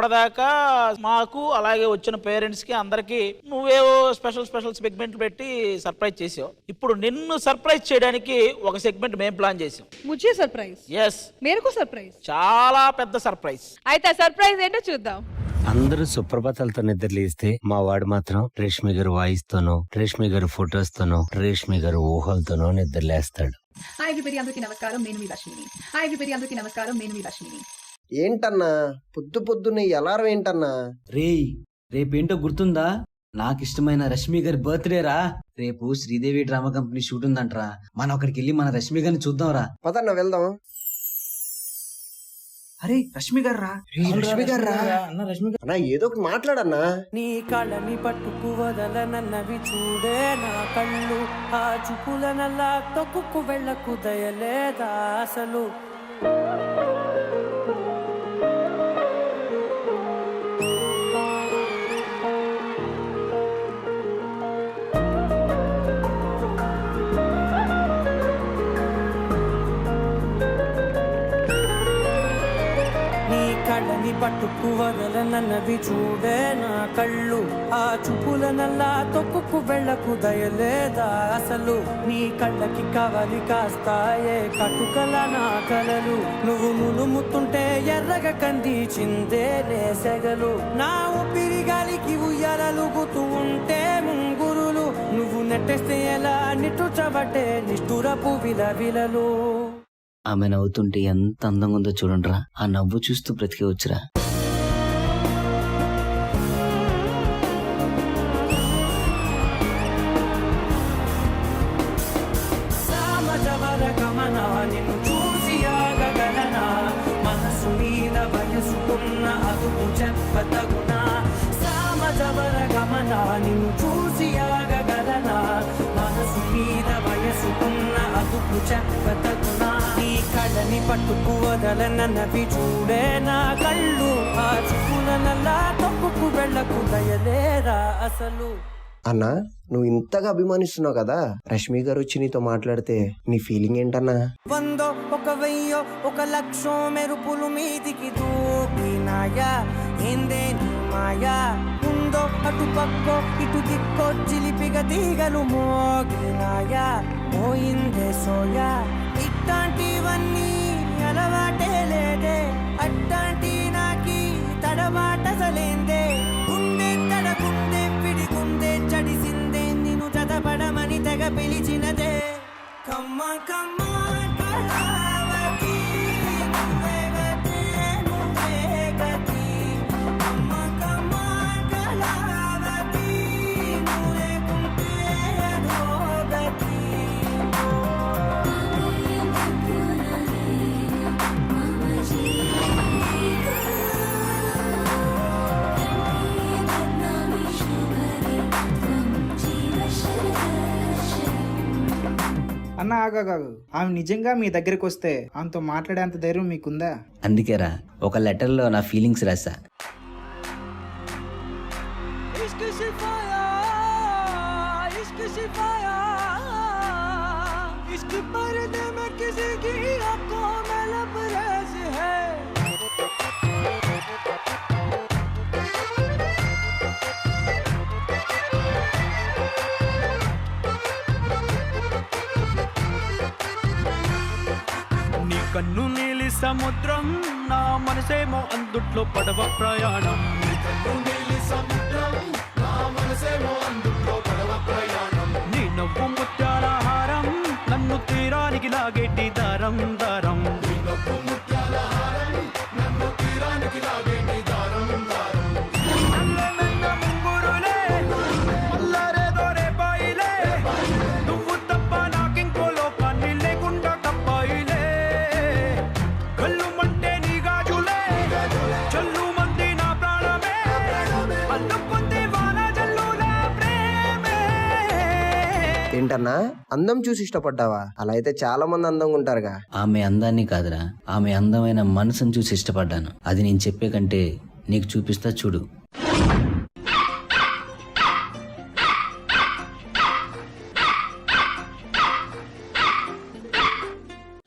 అప్పటిదాకా మాకు అలాగే వచ్చిన పేరెంట్స్ కి అందరికి నువ్వేవో స్పెషల్ సెగ్మెంట్ పెట్టి సర్ప్రైజ్ చేసావు. ఇప్పుడు నిన్ను సర్ప్రైజ్ చేయడానికి ఒక సెగ్మెంట్ మేము ప్లాన్ చేసాం. ముझे సర్ప్రైజ్, ఎస్, మేరకు సర్ప్రైజ్, చాలా పెద్ద సర్ప్రైజ్. అయితే ఆ సర్ప్రైజ్ ఏంటో చూద్దాం. అందరూ సుప్రభాతాలతో నిద్రలేస్తే మా వాడు మాత్రం రేష్మి గారు వాయిస్తోనో, రేష్మి గారు ఫొటోస్ తోనో, రేష్మి గారు ఊహలతోనో నిద్రలేస్తాడు. హాయ్ ఎవ్రీబడి, అందరికీ నమస్కారం, నేను మీ రష్మిని. హాయ్ ఎవ్రీబడి, అందరికీ నమస్కారం, నేను మీ రష్మిని. ఏంటన్నా పొద్దున్నే ఈ అలారం ఏంటన్నా? రేపేంటో గుర్తుందా? నాకిష్టమైన రష్మి గారి బర్త్డే రా. రేపు శ్రీదేవి డ్రామా కంపెనీ షూట్ ఉందంటరా. మనం అక్కడికి వెళ్ళి మన రష్మి గారిని చూద్దాం రా. పదన్నా వెళ్దాం. అరే రష్మి గారు రా. అన్నా ఏదో ఒకటి మాట్లాడన్నా. నీ కళ్ళని పట్టుకు వదలనన్నవి చూడే నా కళ్ళు, ఆ చూపులనల్లా తొక్కుకు వెళ్ళకు దయలేదా అసలు. కళ్ళని పట్టుకు వదలనన్నవి చూడే నా కళ్ళు, ఆ చూపులనల్లా తొక్కుకు వెళ్ళకు దయలేదా అసలు. నీ కళ్ళకి కవలి కాస్తాయే కటుకల నా కలలు, నువ్వు నులుముతుంటే ఎర్రగ కందిచిందే నేసెగలు. నా ఊపిరి గాలికి ఉయ్యాలలుగుతూ ఉంటే ముంగురులు, నువ్వు నెట్టేస్తే ఎలా నిట్టుచబట్టే నిష్ఠురపు విలవిలలు. ఆమె నవ్వుతుంటే ఎంత అందంగా ఉందో చూడండిరా. ఆ నవ్వు చూస్తూ బ్రతికేవచ్చురా. నిన్ను చూసి ఆగగలనా, మనసు మీద వయసుకున్న అదుపు చెప్పతగునా. సామజవర గమన నిన్ను చూసి ఆగగలనా, మనసు మీద వయసుకున్న అదుపు చెప్పతగునా. నీ కళ్ళని పట్టుకు వదలనన్నవి చూడే నా కళ్ళు, ఆ చూపులనల్లా తొక్కుకు వెళ్ళకు దయలేరా అసలు. అన్నా నువ్వు ఇంతగా అభిమానిస్తున్నావు కదా, రష్మి గారు వచ్చి నీతో మాట్లాడితే నీ ఫీలింగ్ ఏంటన్నా? 100 ఒక 1000 ఒక 1,00,000 మెరుపులు మీదికి దూకినాయా, ఏందే నీ మాయా. ఉందో అటు పక్కో ఇటు దిక్కో చిలిపిగ తీగలు మోగినాయా, పోయిందే సోయా. ఇట్లాంటివన్నీ అలవాటే లేదే, అట్లాంటి నాకి తడబాటసలేందే. గుండె తడగుండె పిడిగుండె చడిసిందే, నిన్ను చదపడమని తెగ పిలిచినదే. కమ్మ కమ్మ కళావతి, నువ్వే గతి, నువ్వే గతి. కమ్మ కమ్మ కళావతి, నువ్వు లేకుంటే అదో గతి. అన్న ఆగాగాగు, ఆమె నిజంగా మీ దగ్గరికి వస్తే ఆమెతో మాట్లాడేంత ధైర్యం మీకుందా? అందుకేరా ఒక లెటర్లో నా ఫీలింగ్స్ రాసా. కన్ను నీలి సముద్రం, నా మనసేమో అందుట్లో పడవ ప్రయాణం. నీ నవ్వు ముత్యాల హారం, నన్ను తీరానికి లాగేటి దారం దారం. ఏంటన్నా అందం చూసి ఇష్టపడ్డావా? అలా అయితే చాలా మంది అందంగా ఉంటారుగా. ఆమె అందాన్ని కాదురా, ఆమె అందమైన మనసును చూసి ఇష్టపడ్డాను. అది నేను చెప్పే కంటే నీకు చూపిస్తా చూడు.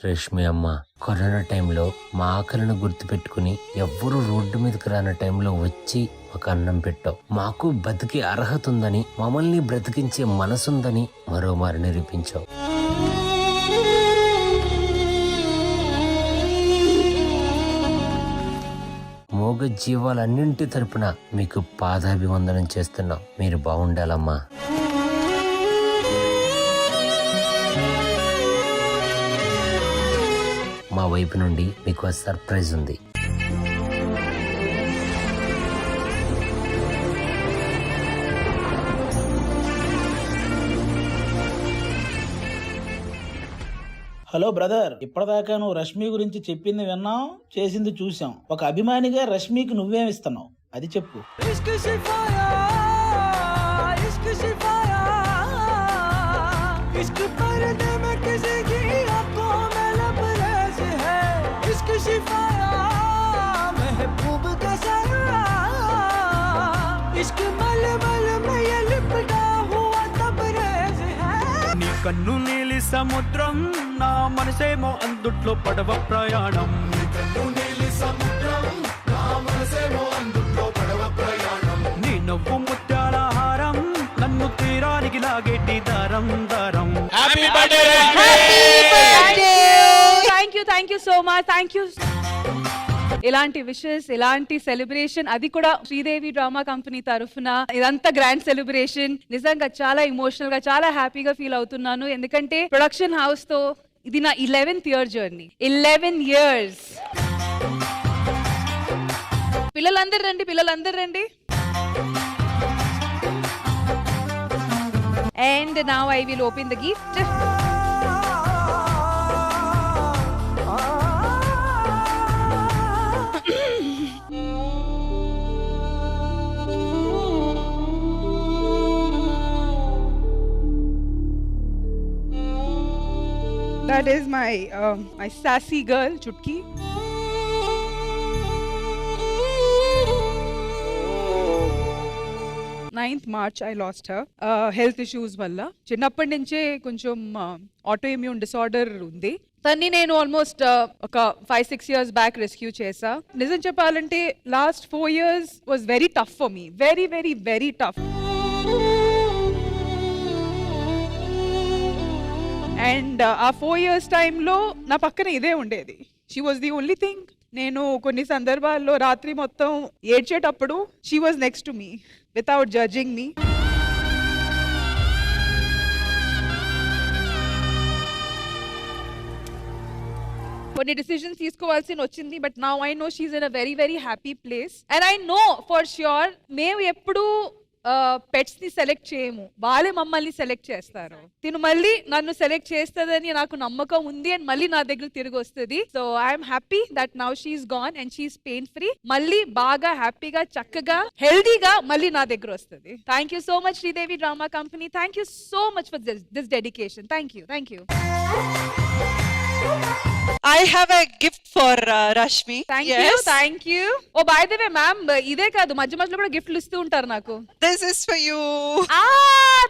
రేష్మి అమ్మ కరోనా టైంలో మా ఆకలిని గుర్తుపెట్టుకుని ఎవ్వరూ రోడ్డు మీదకి రాని టైంలో వచ్చి ఒక అన్నం పెట్టావు. మాకు బతికే అర్హత ఉందని, మమ్మల్ని బ్రతికించే మనసుందని మరోమారు నిరూపించావు. మోగ జీవాలన్నింటి తరపున మీకు పాదాభివందనం చేస్తున్నాం. మీరు బాగుండాలమ్మా. మా వైపు నుండి మీకు ఆ సర్ప్రైజ్ ఉంది. హలో బ్రదర్, ఇప్పటిదాకా నువ్వు రష్మి గురించి చెప్పింది విన్నాం, చేసింది చూసాం. ఒక అభిమానిగా రష్మికి నువ్వేమిస్తున్నావు అది చెప్పు. इश्क सिखाया इश्क सिखाया इश्क पर्दे में किसी की आंखों में लबरेज है इश्क सिखाया महबूब का साया इश्क मलमल में ये लिपटा हुआ तबरेज है नी कन्नु नीली समुद्रम నా మనసేమో అందుట్లో పడవ ప్రయాణం నీ నవ్వు ముత్యాల హారం నన్ను తీరానికి లాగేటి దారం దారం thank you so much. Thank you. ఇలాంటి విషెస్, ఇలాంటి సెలబ్రేషన్, అది కూడా శ్రీదేవి డ్రామా కంపెనీ తరఫున ఇదంతా గ్రాండ్ సెలబ్రేషన్. నిజంగా చాలా ఎమోషనల్ గా, చాలా హ్యాపీగా ఫీల్ అవుతున్నాను. ఎందుకంటే ప్రొడక్షన్ హౌస్ తో ఇది నా 11th ఇయర్ జర్నీ. 11 years. పిల్లలందరూ రండి, పిల్లలందరూ రండి. And now I will open the gift. That is my sassy girl, Chutki. Ninth March I lost her. Health issues వల్ల. చిన్నప్పటి నుంచే కొంచెం ఆటోఇమ్యూన్ డిసార్డర్ ఉంది. తన్ని నేను ఆల్మోస్ట్ ఒక 5-6 years బ్యాక్ రెస్క్యూ చేసా. నిజం చెప్పాలంటే last 4 years was very tough for me. Very very very tough. And ఆ 4 years టైంలో నా పక్కన ఇదే ఉండేది. She was the only thing. నేను కొన్ని సందర్భాల్లో రాత్రి మొత్తం ఏడ్చేటప్పుడు she was next to me without judging me. కొన్ని డిసిజన్స్ తీసుకోవాల్సి వచ్చింది. But now I know she's in a very very happy place. And I know for sure మేము ఎప్పుడు పెట్స్ ని సెలెక్ట్ చేయము, వాళ్ళే మమ్మల్ని సెలెక్ట్ చేస్తారు. తిను మళ్ళీ నన్ను సెలెక్ట్ చేస్తుందని నాకు నమ్మకం ఉంది. అండ్ మళ్ళీ నా దగ్గర తిరిగి వస్తుంది. So I'm happy that now she's gone and she's pain free. మళ్ళీ బాగా హ్యాపీగా, చక్కగా, హెల్దీగా మళ్ళీ నా దగ్గర వస్తుంది. Thank you so much Sridevi drama company. Thank you so much for this dedication. Thank you. Thank you. I have a gift for Rashmi. Thank you. Oh, by the way, ma'am, ఇదే కాదు, మధ్య మధ్యలో కూడా గిఫ్ట్లు ఇస్తూ ఉంటారు నాకు. This is for you.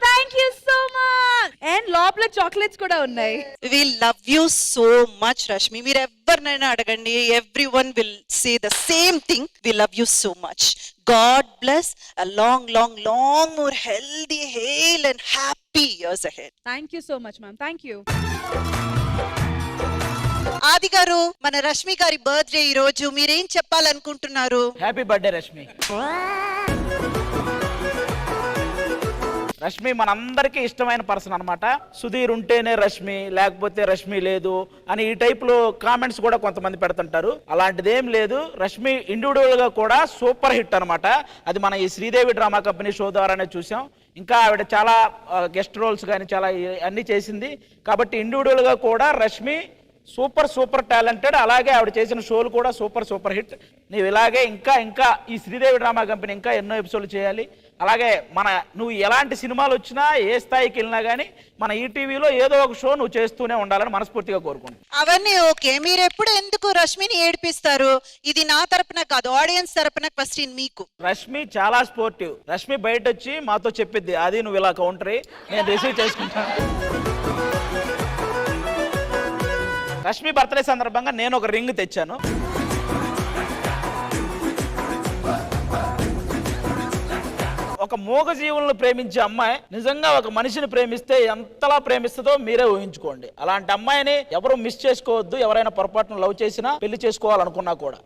Thank you so much. And లోపల చాక్లెట్స్ కూడా ఉన్నాయి. We love you so much, Rashmi. మీరు ఎవరినైనా అడగండి, everyone will say the same thing. We love you so much. God bless a long, long, long more healthy, hale and happy years ahead. Thank you so much, ma'am. Thank you. ఆది గారు, మన రష్మి గారి birthday ఈ రోజు, మీరేం చెప్పాలనుకుంటున్నారు? Happy birthday Rashmi. Rashmi మనందరికీ ఇష్టమైన పర్సన్ అనమాట. సుధీర్ ఉంటేనే రష్మి, లేకపోతే రష్మి లేదు అని ఈ టైప్ లో కామెంట్స్ కూడా కొంతమంది పెడుతుంటారు. అలాంటిదేం లేదు. రష్మి ఇండివిజువల్ గా కూడా సూపర్ హిట్ అనమాట. అది మన ఈ శ్రీదేవి డ్రామా కంపెనీ షో ద్వారానే చూసాం. ఇంకా ఆవిడ చాలా గెస్ట్ రోల్స్ కానీ చాలా అన్ని చేసింది. కాబట్టి ఇండివిజువల్ గా కూడా రష్మి సూపర్ టాలెంటెడ్. అలాగే ఆవిడ చేసిన షోలు కూడా సూపర్ హిట్. నీవు ఇలాగే ఇంకా ఈ శ్రీదేవి డ్రామా కంపెనీ ఇంకా ఎన్నో ఎపిసోడ్లు చేయాలి. అలాగే నువ్వు ఎలాంటి సినిమాలు వచ్చినా, ఏ స్థాయికి వెళ్ళినా కానీ మన ఈటీవీలో ఏదో ఒక షో నువ్వు చేస్తూనే ఉండాలని మనస్ఫూర్తిగా కోరుకుంటున్నాను. అవన్నీ ఓకే, మీరు ఎప్పుడు ఎందుకు రష్మిని ఏడిపిస్తారు? ఇది నా తరపున కాదు, ఆడియన్స్ తరపున క్వశ్చన్ మీకు. రష్మి చాలా స్పోర్టివ్. రష్మి బయట వచ్చి మాతో చెప్పిద్ది, అది నువ్వు ఇలా కౌంటరీ, నేను రిసీవ్ చేసుకుంటాను. రష్మి బర్త్డే సందర్భంగా నేను ఒక రింగ్ తెచ్చాను. ఒక మూగజీవులను ప్రేమించే అమ్మాయి నిజంగా ఒక మనిషిని ప్రేమిస్తే ఎంతలా ప్రేమిస్తుందో మీరే ఊహించుకోండి. అలాంటి అమ్మాయిని ఎవరు మిస్ చేసుకోవద్దు. ఎవరైనా పొరపాటున లవ్ చేసినా పెళ్లి చేసుకోవాలనుకున్నా కూడా.